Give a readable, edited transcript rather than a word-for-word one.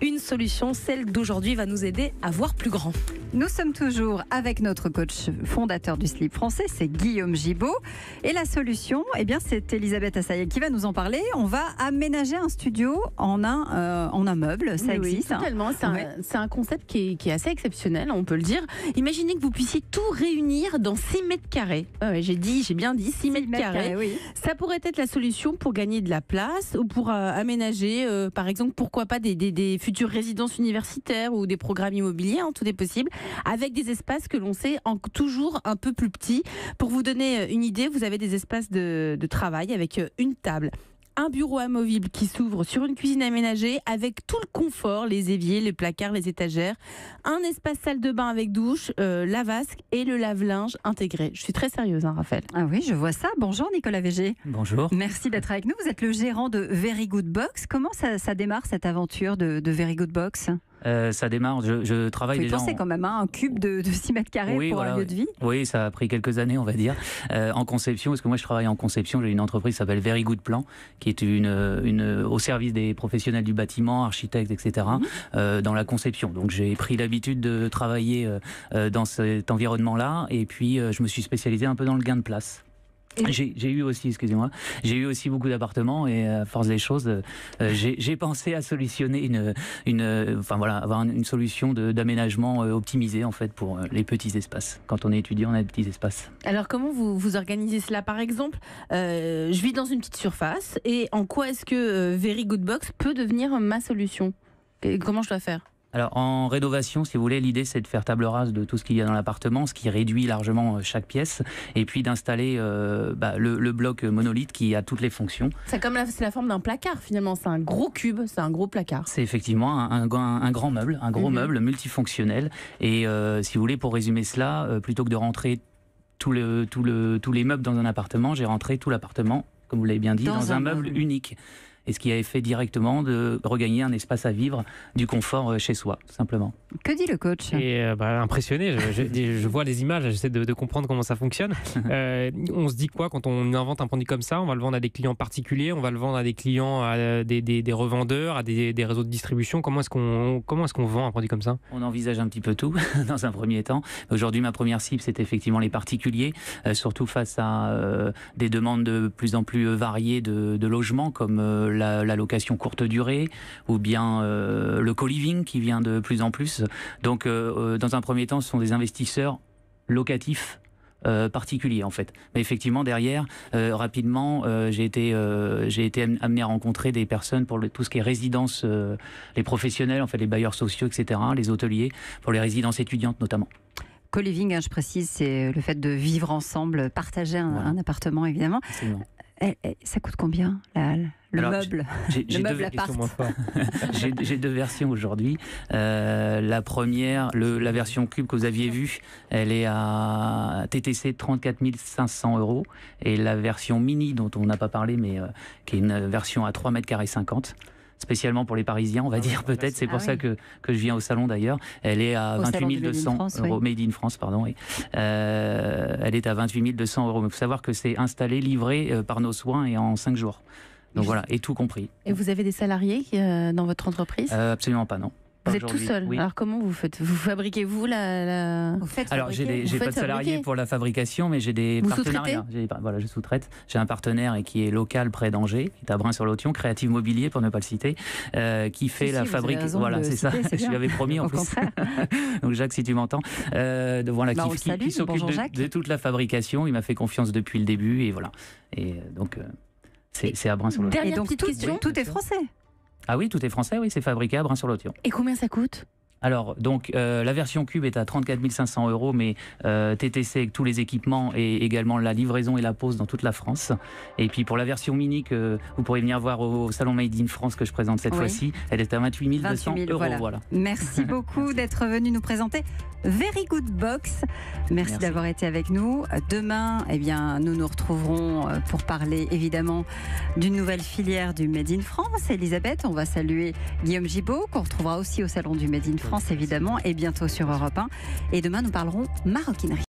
une solution, celle d'aujourd'hui, va nous aider à voir plus grand. Nous sommes toujours avec notre coach fondateur du slip français, c'est Guillaume Gibaud. Et la solution, eh bien, c'est Elisabeth Assayeg qui va nous en parler. On va aménager un studio en un meuble, ça existe. Oui, totalement. C'est un concept qui est assez exceptionnel, on peut le dire. Imaginez que vous puissiez tout réunir dans 6 mètres carrés. J'ai bien dit 6 mètres carrés. Oui. Ça pourrait être la solution pour gagner de la place ou pour aménager, par exemple, pourquoi pas des futures résidences universitaires ou des programmes immobiliers, tout est possible, avec des espaces que l'on sait toujours un peu plus petits. Pour vous donner une idée, vous avez des espaces de travail avec une table, un bureau amovible qui s'ouvre sur une cuisine aménagée avec tout le confort, les éviers, les placards, les étagères, un espace salle de bain avec douche, la vasque et le lave-linge intégré. Je suis très sérieuse, Raphaël. Ah oui, je vois ça. Bonjour Nicolas Végé. Bonjour. Merci d'être avec nous. Vous êtes le gérant de Very Good Box. Comment ça démarre cette aventure de Very Good Box ? Ça démarre, je travaille déjà... Vous pensez quand même un cube de 6 mètres carrés pour un lieu de vie ? Oui, ça a pris quelques années, on va dire, en conception, parce que moi je travaille en conception, j'ai une entreprise qui s'appelle Very Good Plan, qui est au service des professionnels du bâtiment, architectes, etc., dans la conception. Donc j'ai pris l'habitude de travailler dans cet environnement-là, et puis je me suis spécialisé un peu dans le gain de place. J'ai eu aussi beaucoup d'appartements et à force des choses, j'ai pensé à solutionner avoir une solution d'aménagement optimisé en fait pour les petits espaces. Quand on est étudiant, on a des petits espaces. Alors comment vous organisez cela par exemple je vis dans une petite surface et en quoi est-ce que Very Good Box peut devenir ma solution ? Et comment je dois faire ? Alors en rénovation, si vous voulez, l'idée c'est de faire table rase de tout ce qu'il y a dans l'appartement, ce qui réduit largement chaque pièce, et puis d'installer le bloc monolithe qui a toutes les fonctions. C'est la forme d'un placard finalement, c'est un gros cube, c'est un gros placard. C'est effectivement un grand meuble, un gros meuble multifonctionnel. Et si vous voulez, pour résumer cela, plutôt que de rentrer tous les meubles dans un appartement, j'ai rentré tout l'appartement, comme vous l'avez bien dit, dans un meuble unique. Et ce qui avait fait directement de regagner un espace à vivre, du confort chez soi, tout simplement. Que dit le coach ? Impressionné, je vois les images, j'essaie de comprendre comment ça fonctionne. On se dit quoi quand on invente un produit comme ça ? On va le vendre à des clients particuliers, on va le vendre à des clients, à des revendeurs, à des réseaux de distribution. Comment est-ce qu'on vend un produit comme ça ? On envisage un petit peu tout dans un premier temps. Aujourd'hui, ma première cible, c'est effectivement les particuliers, surtout face à des demandes de plus en plus variées de logements, comme la location courte durée ou bien le co-living qui vient de plus en plus. Donc dans un premier temps, ce sont des investisseurs locatifs particuliers en fait. Mais effectivement derrière, rapidement, j'ai été amené à rencontrer des personnes pour tout ce qui est résidence, les professionnels, en fait les bailleurs sociaux, etc., les hôteliers, pour les résidences étudiantes notamment. Co-living, je précise, c'est le fait de vivre ensemble, partager un appartement évidemment. Ça coûte combien le meuble appart. J'ai deux versions aujourd'hui. La première, la version cube que vous aviez vue, elle est à TTC 34 500 €. Et la version mini, dont on n'a pas parlé, mais qui est une version à 3 mètres carrés 50. Spécialement pour les Parisiens, on va dire peut-être. C'est pour ça que je viens au salon d'ailleurs. Elle est à 28 200 €. Made in France, pardon. Oui. Elle est à 28 200 €. Mais il faut savoir que c'est installé, livré par nos soins et en 5 jours. Donc voilà, et tout compris. Et vous avez des salariés dans votre entreprise ? Absolument pas, non. Vous êtes tout seul. Oui. Alors comment vous faites ? Vous fabriquez la... Alors j'ai pas de salariés pour la fabrication, mais j'ai des partenariats. Je sous-traite. J'ai un partenaire qui est local près d'Angers, qui est à Bruns-sur-Lotion, Créative Mobilier pour ne pas le citer, qui fait la fabrication. Voilà, c'est ça. Je lui avais promis en plus. Donc Jacques, si tu m'entends, qui s'occupe de toute la fabrication. Il m'a fait confiance depuis le début et voilà. Et donc c'est à Bruns-sur-Lotion. Dernière petite question. Tout est français. Ah oui, tout est français, oui, c'est fabriqué à Bruns-sur-Lotion. Et combien ça coûte ? Alors, donc, la version cube est à 34 500 €, mais TTC avec tous les équipements et également la livraison et la pose dans toute la France. Et puis pour la version mini que vous pourrez venir voir au salon Made in France que je présente cette fois-ci, elle est à 28 200 €. Voilà. Merci beaucoup d'être venu nous présenter Very Good Box. Merci d'avoir été avec nous. Demain, nous nous retrouverons pour parler évidemment d'une nouvelle filière du Made in France. Elisabeth, on va saluer Guillaume Gibaud, qu'on retrouvera aussi au salon du Made in France évidemment, et bientôt sur Europe 1. Et demain, nous parlerons maroquinerie.